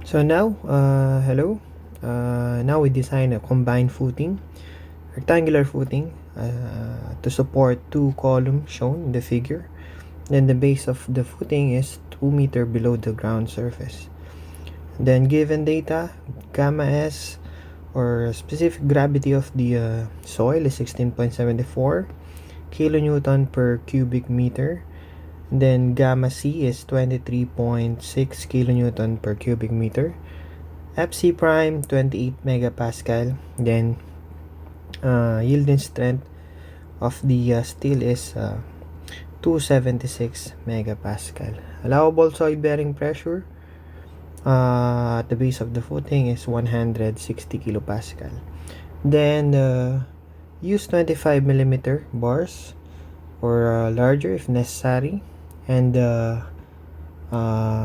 So now, hello. Now we design a combined footing, rectangular footing, to support two columns shown in the figure. Then the base of the footing is 2 meter below the ground surface. Then given data, gamma s or specific gravity of the soil is 16.74 kilonewton per cubic meter. Then gamma c is 23.6 kilonewton per cubic meter. FC prime 28 megapascal. Then yielding strength of the steel is 276 megapascal. Allowable soil bearing pressure at the base of the footing is 160 kilopascal. Then use 25 millimeter bars or larger if necessary, and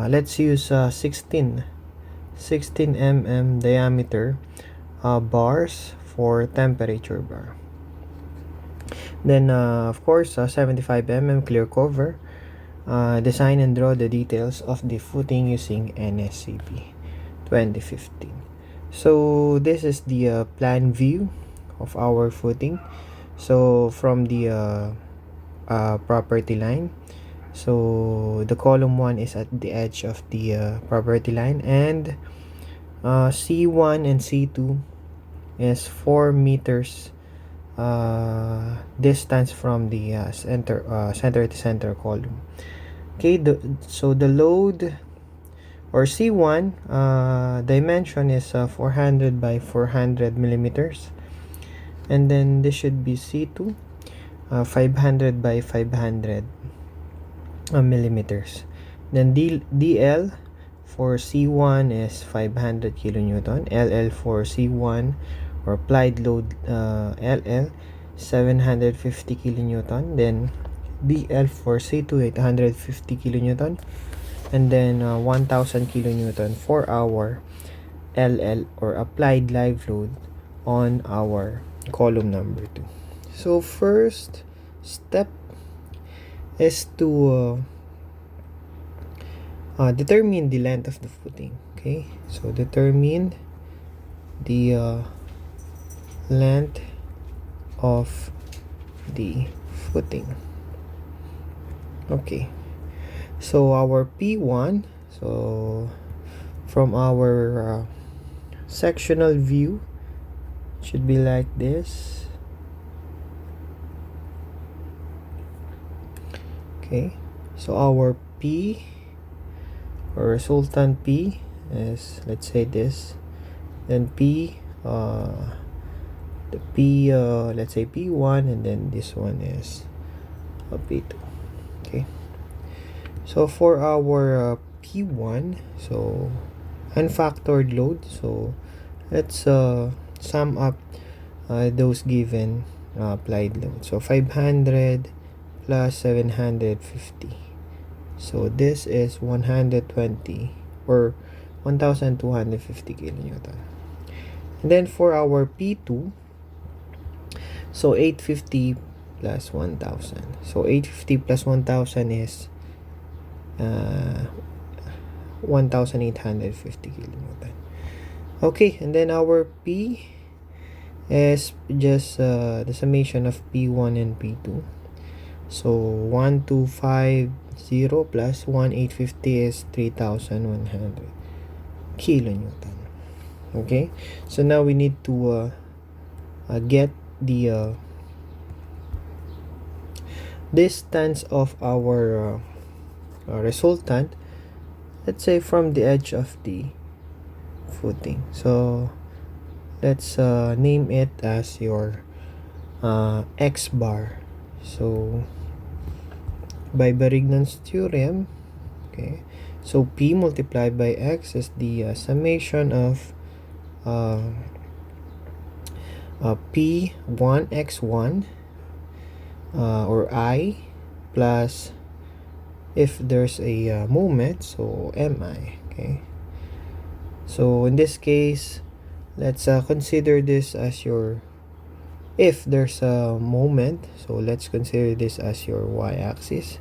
let's use 16 mm diameter bars for temperature bar. Then of course 75 mm clear cover. Design and draw the details of the footing using NSCP 2015. So this is the plan view of our footing. So from the property line, so the column 1 is at the edge of the property line, and C1 and C2 is 4 meters distance from the center to center column. Okay, so the load or C1 dimension is 400 by 400 millimeters, and then this should be C2 500 by 500 millimeters. Then DL for C1 is 500 kilonewton, LL for C1 or applied load LL 750 kilonewton, then DL for C2 850 kilonewton, and then 1000 kilonewton for our LL or applied live load on our column number 2. So first step is to determine the length of the footing. Okay, so determine the length of the footing. Okay, so our P1, so from our sectional view, should be like this. Okay, so our P or resultant P is, let's say, this. Then P the P let's say P1, and then this one is a P2. Okay, so for our P1, so unfactored load, so let's sum up those given applied load. So 500 plus 750, so this is 120 or 1250 kilonewton. And then for our P2, so 850 plus 1000, so 850 plus 1000 is 1850 kilonewton. Okay, and then our P is just the summation of P1 and P2. So 1250 plus 1850 is 3100 kilonewton. Okay, so now we need to get the distance of our resultant, let's say from the edge of the footing. So let's name it as your X bar. So by Barignan's theorem, okay, so P multiplied by X is the summation of P1x1 or I plus, if there's a moment, so Mi. Okay, so in this case, let's consider this as your, if there's a moment, so let's consider this as your y-axis,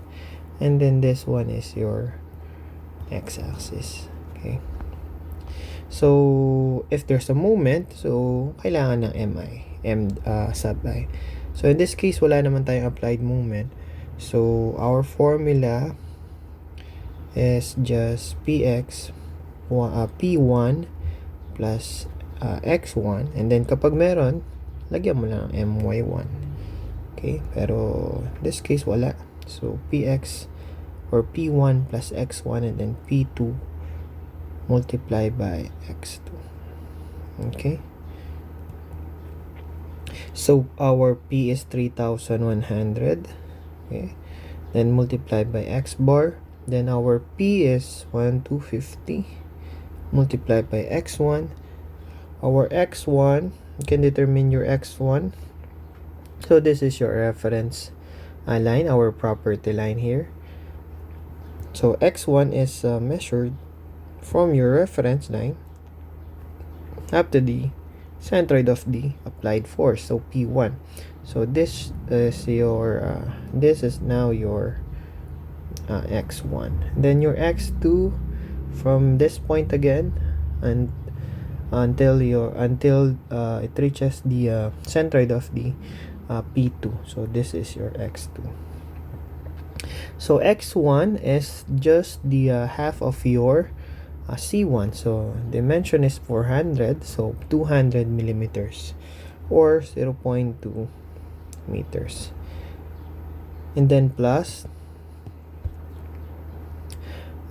and then this one is your x-axis. Okay, So if there's a moment, so kailangan ng sub I. So in this case, wala naman tayong applied moment. So our formula is just P1 plus x1, and then kapag meron, lagyan mo lang my1. Okay, pero this case wala. So px or p1 plus x1, and then p2 multiplied by x2. Okay, so our p is 3100. Okay, then multiplied by x bar, then our p is 1250 multiplied by x1. Our x1, you can determine your x1. So this is your reference line, our property line here. So x1 is measured from your reference line up to the centroid of the applied force, so P1. So this is your this is now your x1. Then your x2 from this point again and until it reaches the centroid of the P2. So this is your x2. So x1 is just the half of your C1. So dimension is 400, so 200 millimeters or 0.2 meters. And then plus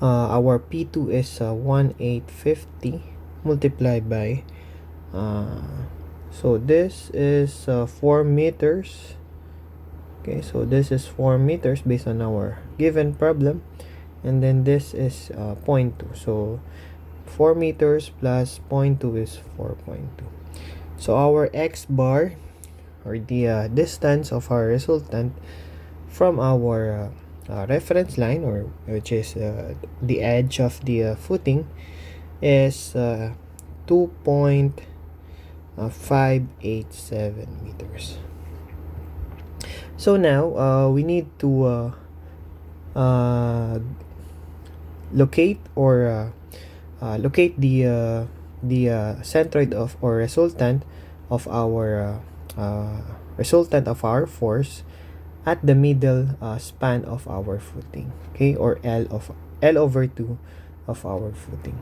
our P2 is 1850 multiplied by so this is 4 meters. Okay, so this is 4 meters based on our given problem, and then this is 0.2. So 4 meters plus 0.2 is 4.2. So our x bar, or the distance of our resultant from our reference line, or which is the edge of the footing, is 2.587 meters. So now we need to locate the centroid of or resultant of our force at the middle span of our footing, okay, or L over 2 of our footing.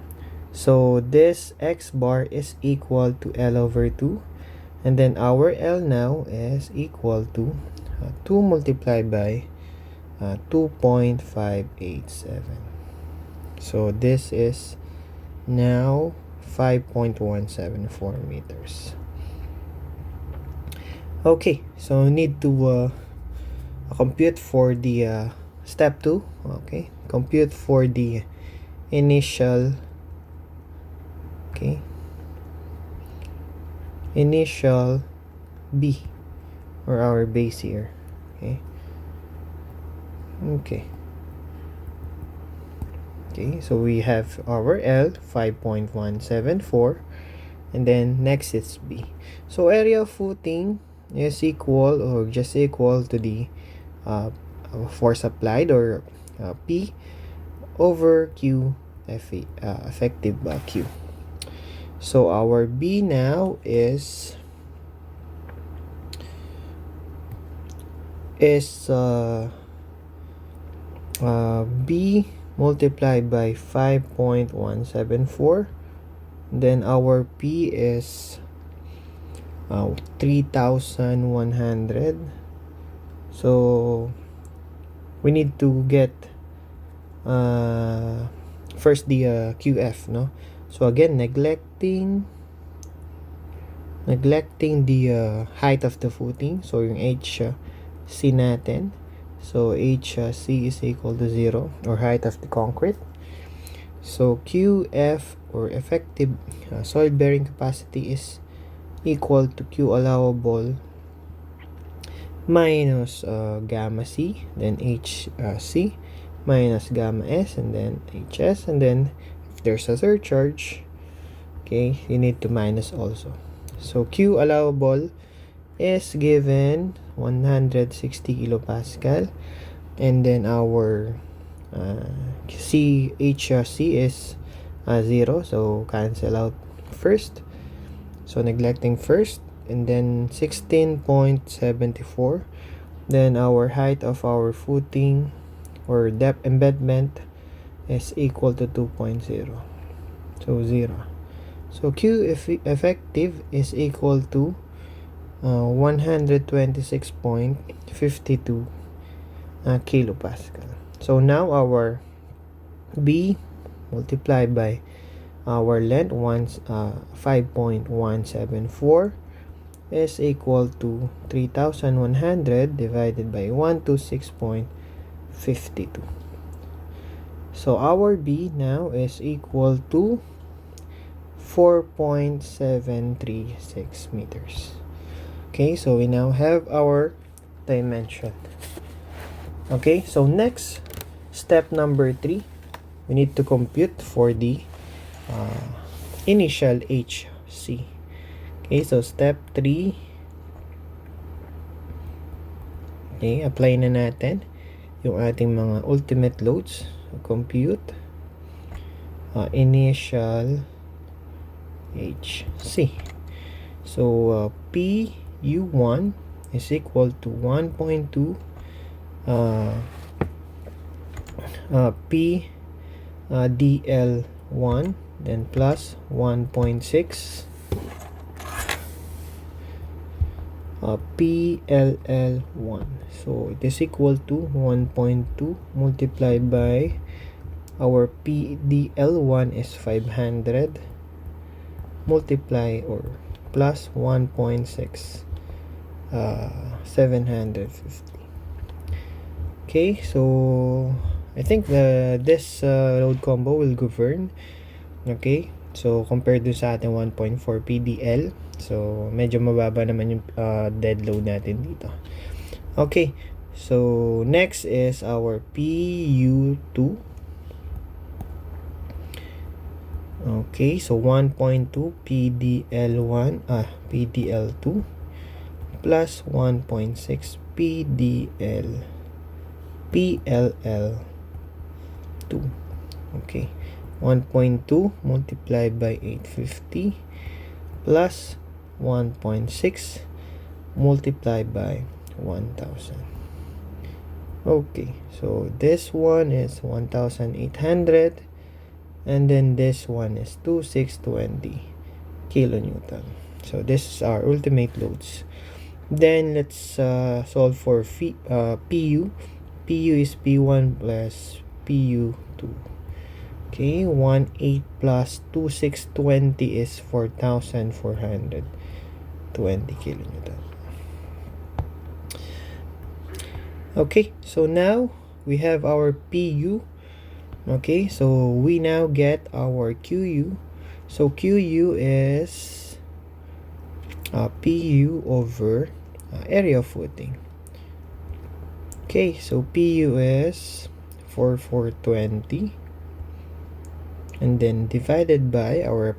So this x bar is equal to L over 2, and then our L now is equal to 2 multiplied by 2.587. So this is now 5.174 meters. Okay, so we need to compute for the step 2. Okay, compute for the initial B, or our base here. Okay, so we have our L 5.174, and then next it's B. So area of footing is equal or just equal to the force applied, or P over Q effective Q. So our B now is B multiplied by 5.174. Then our P is 3100. So we need to get first the QF, no? So again, neglecting the height of the footing, so yung HC natin, so HC is equal to 0, or height of the concrete. So QF, or effective soil bearing capacity, is equal to Q allowable minus gamma C, then HC minus gamma S, and then HS, and then if there's a surcharge, okay, you need to minus also. So Q allowable is given 160 kilopascal, and then our HC is 0, so cancel out first, so neglecting first, and then 16.74. Then our height of our footing or depth embedment is equal to 2.0, so 0. So Q effective is equal to 126.52 kilopascal. So now our B multiplied by our length 5.174 is equal to 3,100 divided by 126.52. So our B now is equal to 4.736 meters. Okay, so we now have our dimension. Okay, so next, step number 3, we need to compute for the initial HC. Okay, so step 3, okay, apply na natin yung ating mga ultimate loads. So, compute initial HC. So PU1 is equal to 1.2 PDL1 then plus 1.6 PLL1. So it is equal to 1.2 multiplied by our PDL1 is 500 multiply or plus 1.6 750. Okay, so I think this load combo will govern. Okay, so compared to sa ating 1.4 PDL, so medyo mababa naman yung dead load natin dito. Okay, so next is our PU2. Okay, so 1.2 PDL1 PDL2 plus 1.6 PLL2. Okay, 1.2 multiplied by 850 plus 1.6 multiplied by 1000. Okay, so this one is 1800 and then this one is 2620 kilonewton. So this is our ultimate loads. Then let's solve for PU. PU is P1 plus PU2. Okay, 18 plus 2620 is 4420 kilonewton. Okay, so now we have our PU. Okay, so we now get our QU. So QU is PU over area of footing. Okay, so PU is 4420 and then divided by our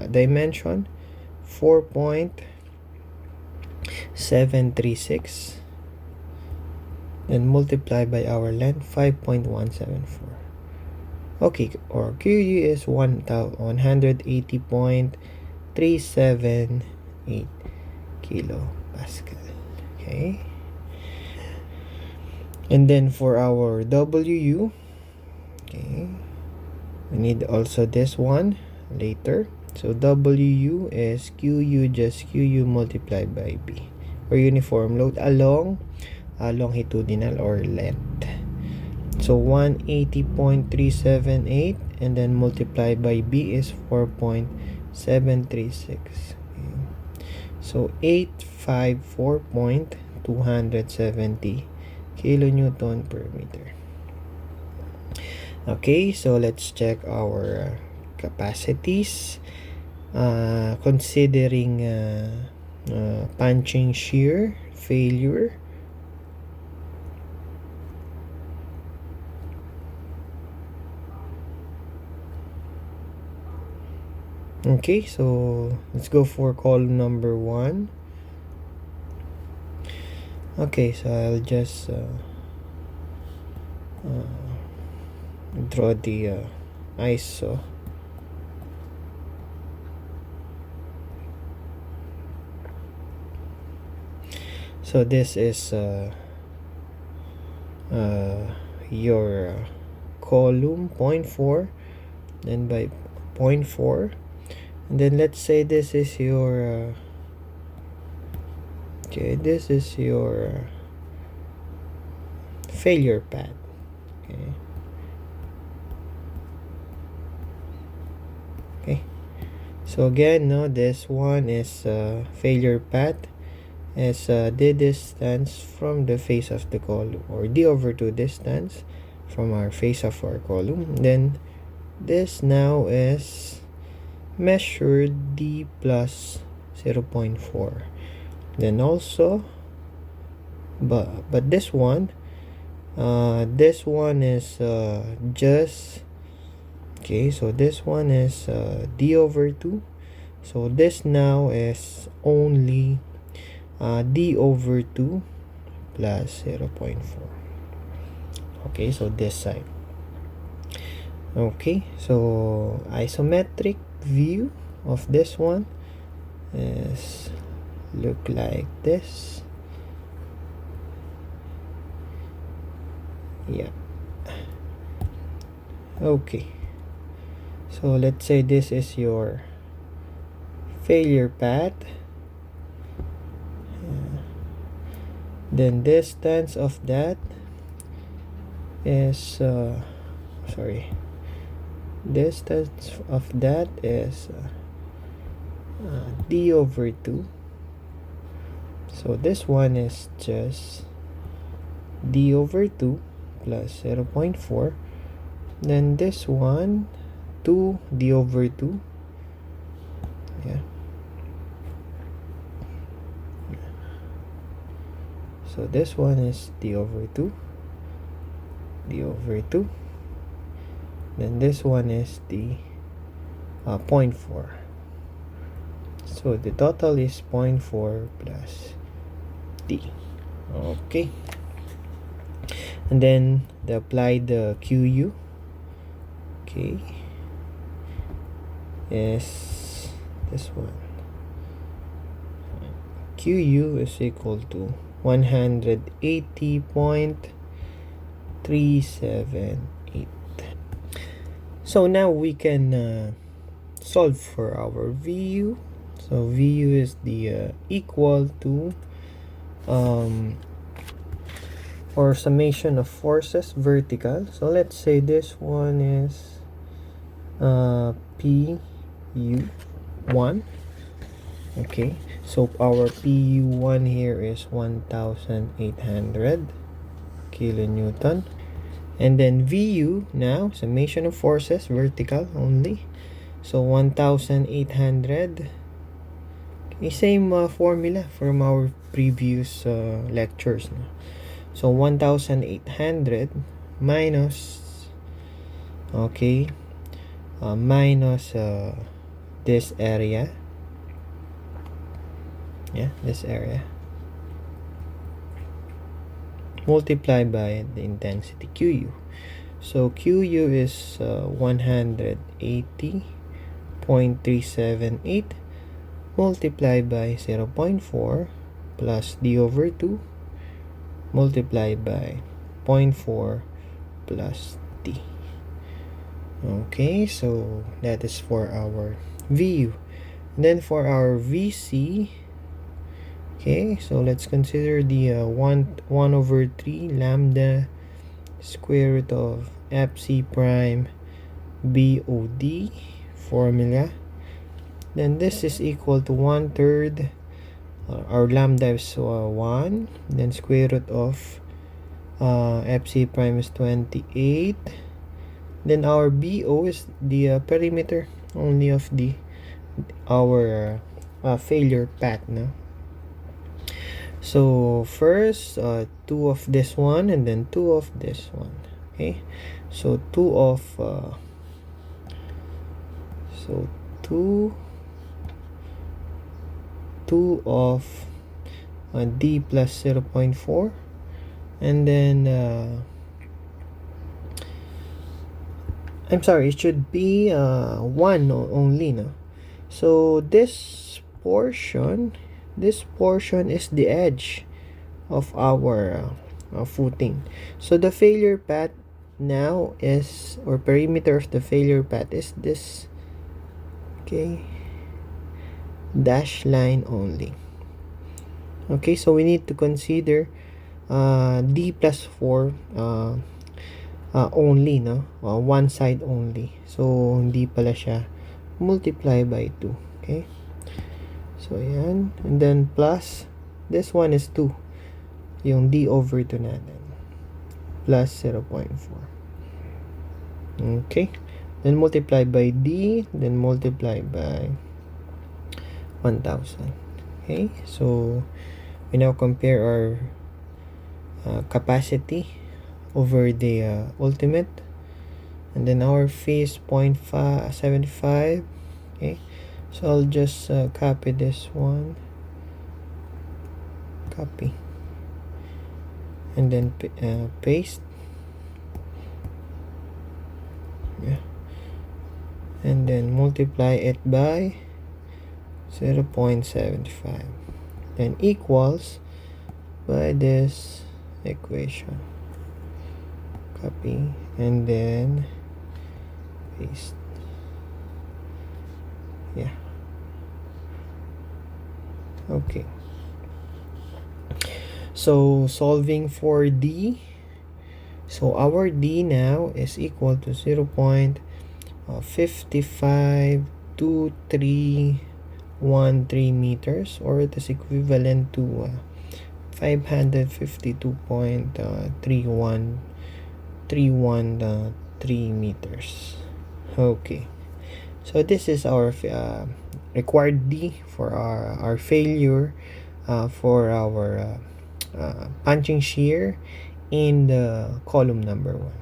dimension 4.736 then multiply by our length 5.174. Okay, or QU is 180.378 kilopascal. Okay, and then for our WU, okay, we need also this one later. So WU is QU just QU multiplied by B, or uniform load along longitudinal or length. So 180.378 and then multiplied by B is 4.736. Okay. So 854.270 kilonewton per meter. Okay, so let's check our capacities. Considering punching shear failure. Okay, so let's go for column number 1. Okay, so I'll just draw the ISO So this is your column 0.4, then by 0.4, and then let's say this is your okay, this is your failure path. Okay. Okay. So again, no, this one is failure path as the distance from the face of the column, or d over 2 distance from our face of our column. Then this now is measured d plus 0.4. Then also, but this one is just okay. So this one is d over 2. So this now is only d over 2 plus 0.4. Okay, so this side. Okay, so isometric view of this one is look like this. Yeah. Okay, so let's say this is your failure path. Then distance of that is distance of that is d over 2. So this one is just d over 2 plus 0.4. Then this one 2 d over 2. Yeah. So this one is d over 2, d over 2. Then this one is the 0.4. So the total is 0.4 plus d. Okay. And then apply the QU. Okay. Is this one. QU is equal to 180.378. So now we can solve for our VU. So VU is the equal to or summation of forces vertical. So let's say this one is PU1. Okay, so our PU1 here is 1800 kilonewton. And then VU now, summation of forces vertical only. So 1800. Okay, same formula from our previous lectures. No? So 1800 minus, okay, minus this area. Yeah, this area. Multiply by the intensity QU. So QU is 180.378 multiplied by 0.4 plus d over 2 multiplied by 0.4 plus d. Okay, so that is for our VU. And then for our VC, okay, so let's consider the 1 over 3 lambda square root of FC prime BOD formula. Then this is equal to 1/3. Our lambda is 1. Then square root of FC prime is 28. Then our BO is the perimeter only of our failure path. No? So first 2 of this one and then 2 of this one. Okay, so 2 of 2 of d plus 0.4, and then I'm sorry, it should be 1 only, no? So this portion is the edge of our footing. So the failure path now is, or perimeter of the failure path is this, okay, dash line only. Okay, so we need to consider d plus 4 only, no? One side only. So hindi pala siya multiply by 2. Okay, so yan, and then plus this one is 2, yung d over 2 natin, plus 0.4. Okay, then multiply by d, then multiply by 1000. Okay, so we now compare our capacity over the ultimate, and then our fee is 0.75. Okay, so I'll just copy this one, copy, and then paste. Yeah, and then multiply it by 0.75, then equals by this equation, copy, and then paste. Yeah, okay, so solving for d, so our d now is equal to 0.552313 meters, or it is equivalent to 552.31313 meters. Okay, so this is our required d for our failure for our punching shear in the column number 1.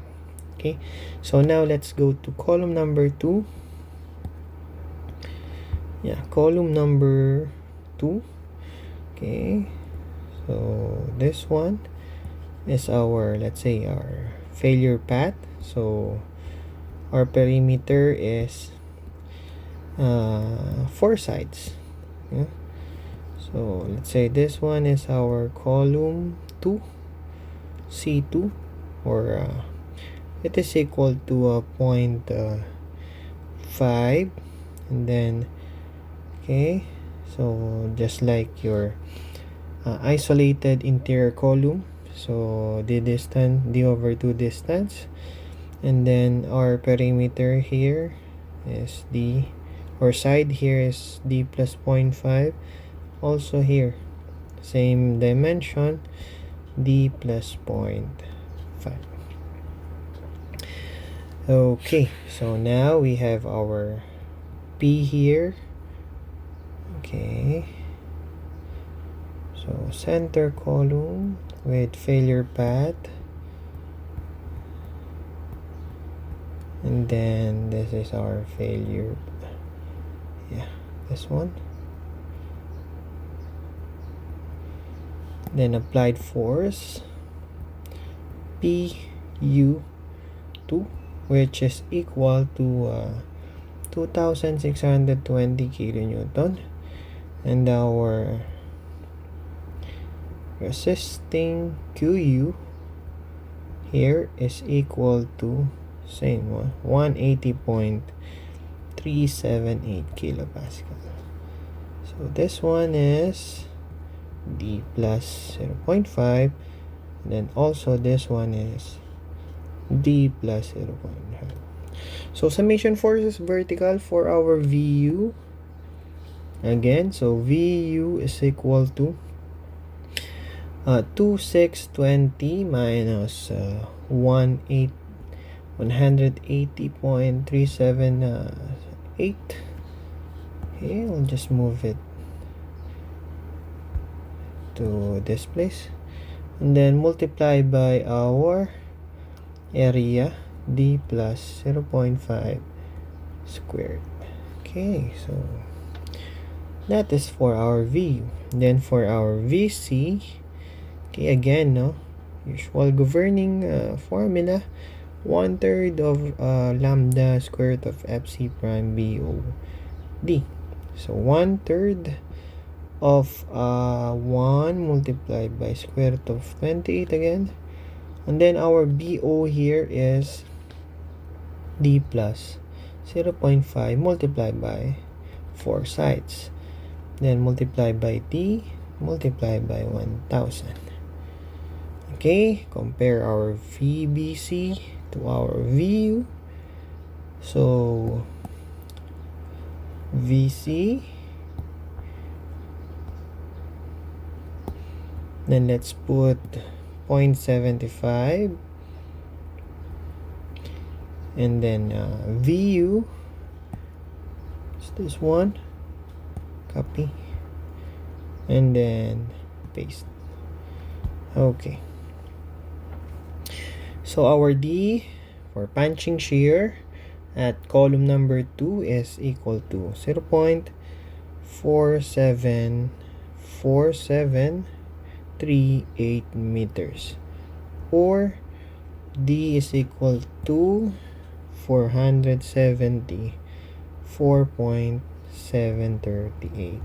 Okay, so now let's go to column number 2. Yeah, column number 2. Okay, so this one is our, let's say, our failure path. So our perimeter is 4 sides. Yeah, so let's say this one is our column 2, C2, or it is equal to 0.5, and then okay, so just like your isolated interior column, so the distance, d over 2 distance, and then our perimeter here is d, or side here is d plus 0.5, also here same dimension, d plus 0.5. Okay, so now we have our p here. Okay, so center column with failure path, and then this is our failure, yeah, this one, then applied force PU2, which is equal to 2,620 kilonewton, and our resisting QU here is equal to same one, 180.378 kilopascal. So this one is d plus 0.5, and then also this one is d plus 0.5. So summation force is vertical for our VU again. So VU is equal to 2620 minus 180.378. Okay, I'll just move it to this place, and then multiply by our area, d plus 0.5 squared. Okay, so that is for our VU. Then for our VC, okay, again, no, usual governing formula, 1/3 of lambda square root of FC prime BO D. So 1/3 of 1 multiplied by square root of 28 again. And then our BO here is D plus 0.5 multiplied by 4 sides. Then multiply by D, multiply by 1000. Okay, compare our VBC to our VU. So, VC, then let's put 0.75, and then VU is this one, copy, and then paste. Okay, so our D for punching shear at column number 2 is equal to 0.474738 meters, or D is equal to 474.738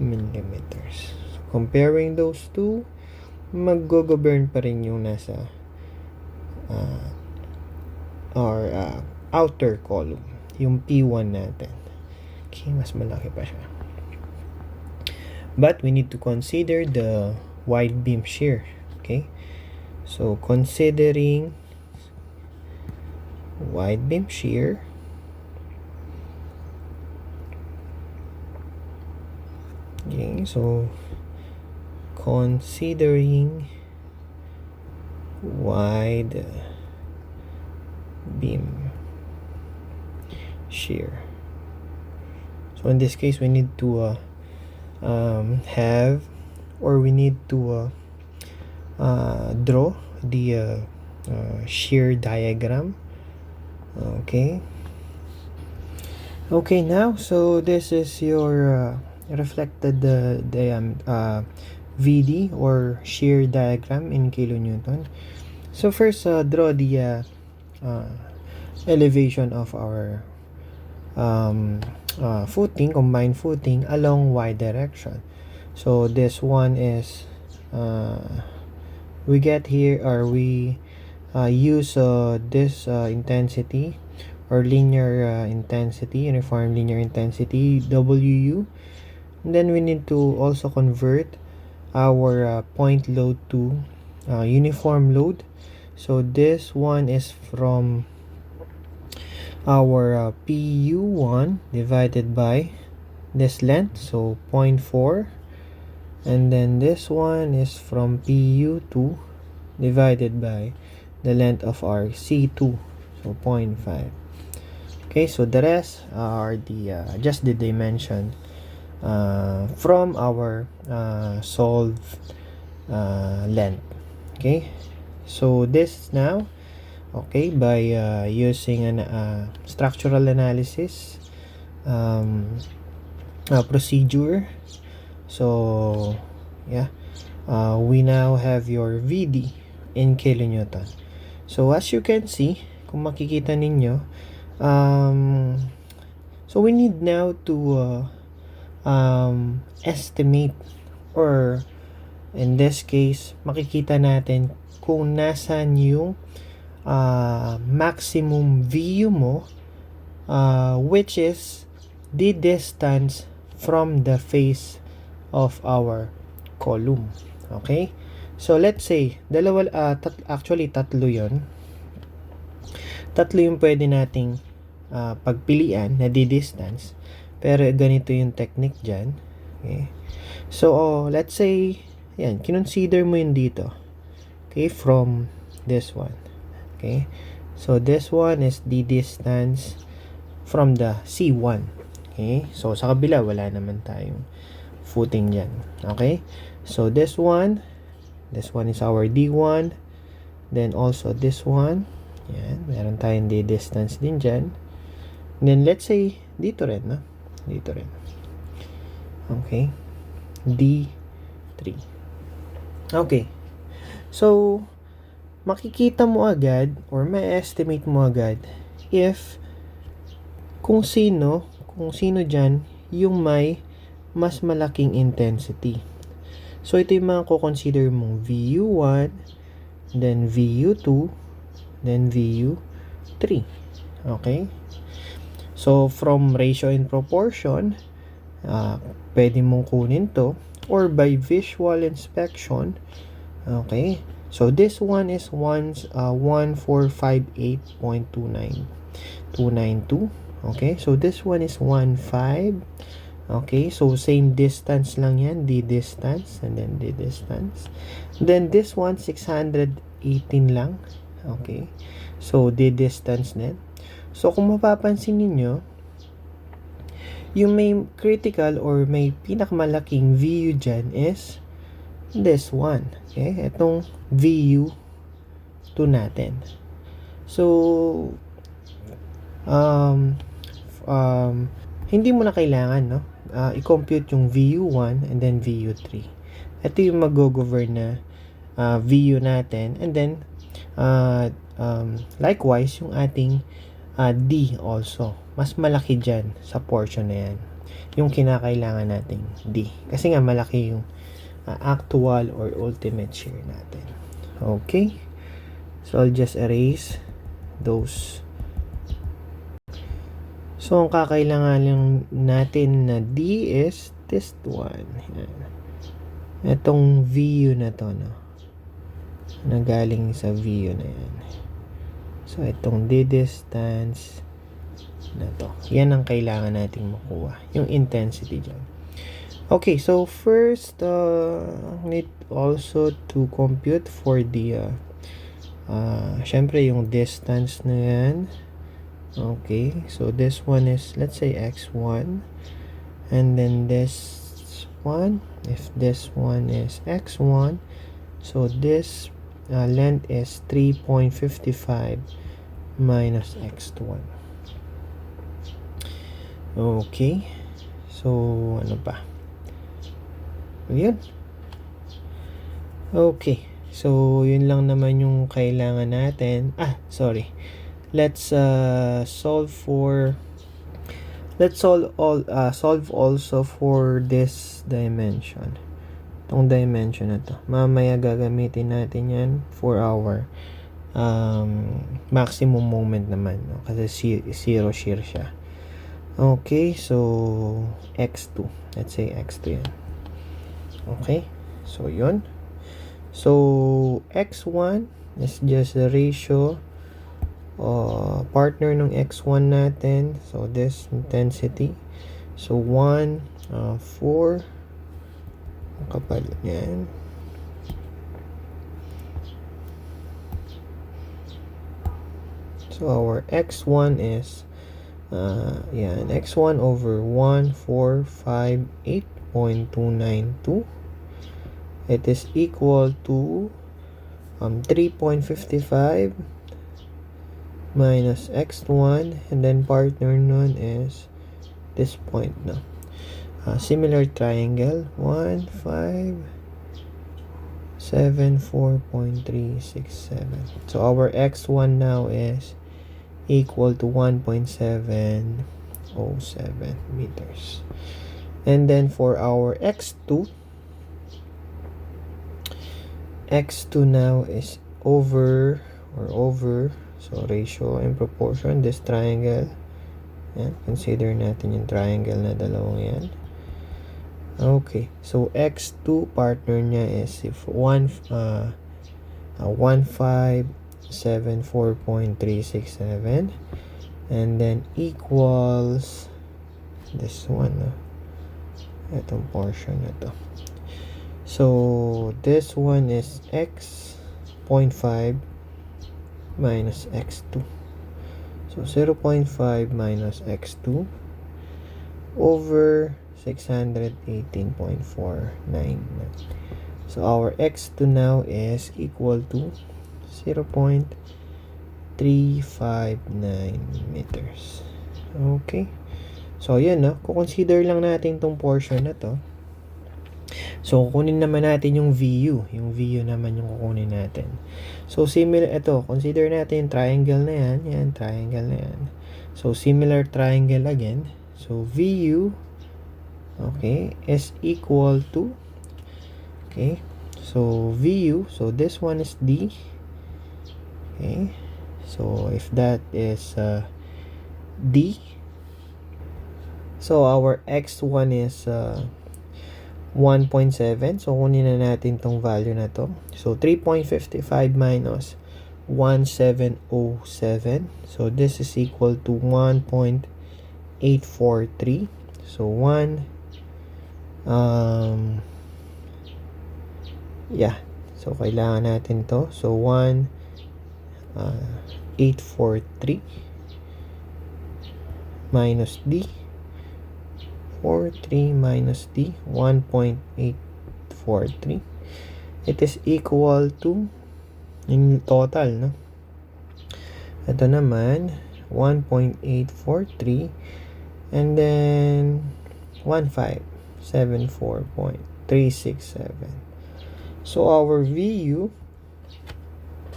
millimeters. So, comparing those two, mag-govern pa rin yung nasa outer column, yung P1 natin. Okay, mas malaki pa siya. But we need to consider the wide beam shear. Okay, so considering wide beam shear, okay, so considering wide beam shear, so in this case we need to draw the shear diagram. Okay, now so this is your reflected VD or shear diagram in kilonewton. So first, draw the elevation of our footing, combined footing along y direction. So this one is we get here, or we use this intensity or linear intensity, uniform linear intensity, WU. And then we need to also convert our point load to uniform load. So this one is from our PU1 divided by this length, so 0.4, and then this one is from PU2 divided by the length of our C2, so 0.5. Okay, so the rest are the just the dimension from our solved length. Okay, so this now, okay, by using an structural analysis procedure, so yeah, we now have your VD in kilonewton. So as you can see, kung makikita ninyo, so we need now to estimate, or in this case, makikita natin kung nasan yung maximum VU mo, which is the distance from the face of our column. Okay, so let's say tatlo yon. Tatlo yung pwede nating pagpilian na di-distance, pero ganito yung technique dyan. Okay, so let's say yan, kinonsider mo yun dito, okay, from this one. Okay, so this one is the distance from the C1. Okay, so sa kabila wala naman tayong footing dyan. Okay, so this one is our D1, then also this one, yan, meron tayong distance din dyan. And then let's say dito rin, no? Dito rin. Okay, D3. Okay, so makikita mo agad, or may estimate mo agad if kung sino dyan yung may mas malaking intensity. So, ito yung mga consider mong VU1, then VU2, then VU3. Okay? So, from ratio and proportion, pwede mong kunin to, or by visual inspection. Okay? So, this one is 1458.292. Okay? So, this one is 15. Okay? So, same distance lang yan. D distance, and then D distance. Then, this one, 618 lang. Okay? So, D distance din. So, kung mapapansin ninyo, yung may critical or may pinakamalaking VU dyan is this one. Okay? Itong VU2 natin. So, hindi mo na kailangan, no? I-compute yung VU1 and then VU3. Ito yung mag-govern na VU natin. And then, likewise, yung ating D also. Mas malaki dyan sa portion na yan. Yung kinakailangan nating D. Kasi nga malaki yung actual or ultimate shear natin. Okay? So, I'll just erase those. So, ang kakailangan lang natin na D is this one. Yan. Itong VU na to, no? Nagaling sa VU na yan. So, itong D distance na to. Yan ang kailangan nating makuha. Yung intensity dyan. Okay, so first, need also to compute for the, syempre yung distance na yan. Okay, so this one is, let's say, x1. And then this one, if this one is x1, so this length is 3.55 minus x1. Okay, so ano pa? Yun. Okay, so yun lang naman yung kailangan natin. Sorry. Let's solve also for this dimension. Itong dimension na to. Mamaya gagamitin natin yan for our maximum moment naman, no? Kasi zero shear siya. Okay, so x2. Let's say x2 yan. Okay, so yun. So x1 is just the ratio partner ng x1 natin. So this intensity. So 1, 4. Ang kapal yan. So our x1 is yan, x1 over 1458.292. It is equal to 3.55 minus x1, and then partner nun is this point na. Similar triangle, 1, 5, 7, 4.367. So our x1 now is equal to 1.707 meters. And then for our x2 now is over, so ratio and proportion, this triangle. Yan, consider natin yung triangle na dalawang yan. Okay, so x2 partner niya is if 1574.367, and then equals this one, itong portion na to. So this one is x.5 minus x2. So 0.5 minus x2 over 618.49. So our x2 now is equal to 0.359 meters. Okay. So yan, no? Kukonsider lang natin tong portion na to. So kukunin naman natin yung VU. Yung VU naman yung kukunin natin. So similar, ito, consider natin yung triangle na yan. Yan, triangle na yan. So similar triangle again. So VU okay, is equal to, okay, so VU, so this one is D, okay, so if that is D, so our X1 is 1.7. So, kunin na natin tong value na to. So, 3.55 minus 1707. So, this is equal to 1.843. So, 1, yeah. So, kailangan natin to. So, 1.843 minus D. 43 minus D, 1.843. It is equal to, yung total, no? Ito naman, 1.843, and then 1574.367. So, our VU,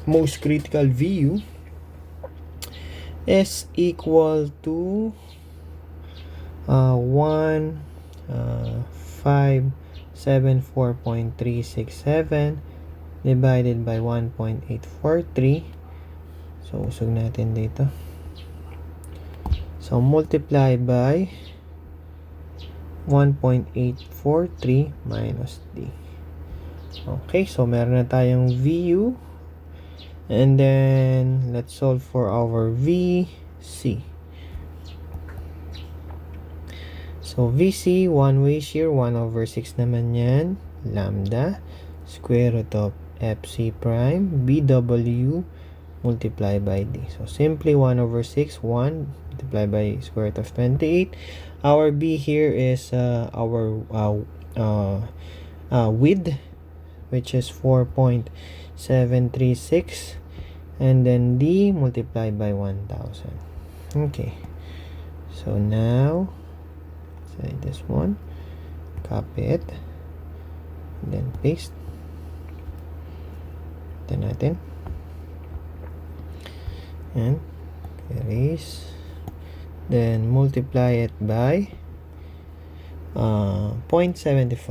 most critical VU, is equal to 1574.367 divided by 1.843. So, usog natin dito. So, multiply by 1.843 minus D. Okay, so meron na tayong VU. And then, let's solve for our VC. So, VC, one-way shear, 1/6 naman yan. Lambda, square root of FC prime, BW, multiply by D. So, simply 1/6, 1, multiply by square root of 28. Our B here is our width, which is 4.736. And then D, multiply by 1,000. Okay. So, now, say this one, copy it, then paste. Ito natin, and erase, then multiply it by 0.75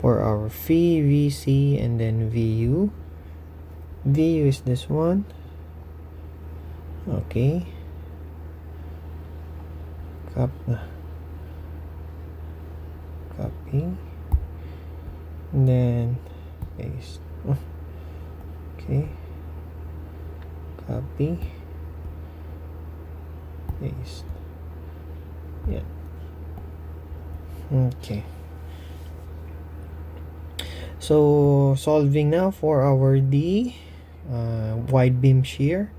for our phi, VC, and then VU. VU is this one, okay. Copy, and then paste. Okay, copy, paste. Yeah. Okay. So, solving now for our D, wide beam shear,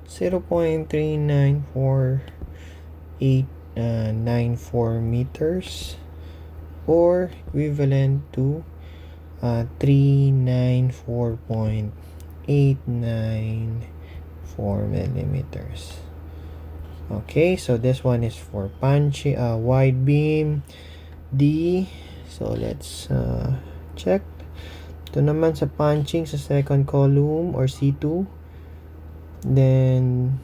0.39494 meters, or equivalent to 394.894 millimeters. Okay, so this one is for wide beam D. So let's check. Ito naman sa punching sa second column or C2, then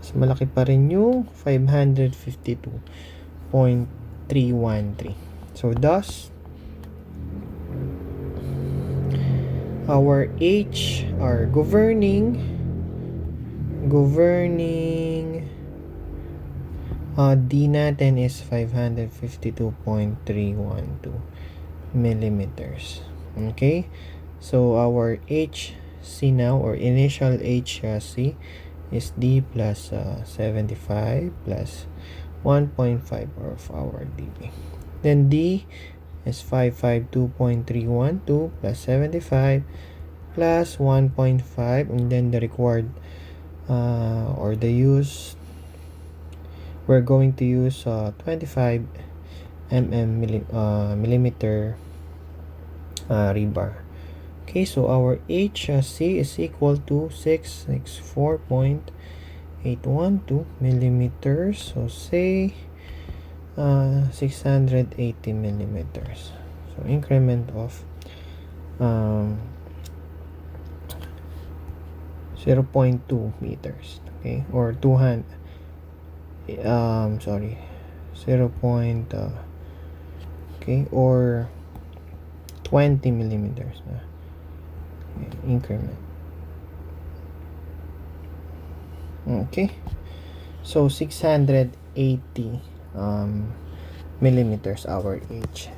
mas malaki pa rin yung 552.313. So thus, our H, our governing D natin is 552.312 millimeters. Okay, so our HC now, or initial HC, is D plus 75 plus 1.5 of our dB. Then D is 552.312 plus 75 plus 1.5, and then the required or the use, we're going to use 25 millimeter rebar. Okay, so our HC is equal to 664.812 millimeters. So say 680 millimeters. So increment of 0.2 meters. Okay, or 200. Sorry, 0. Okay, or 20 millimeters increment. Okay, so 680 millimeters our H.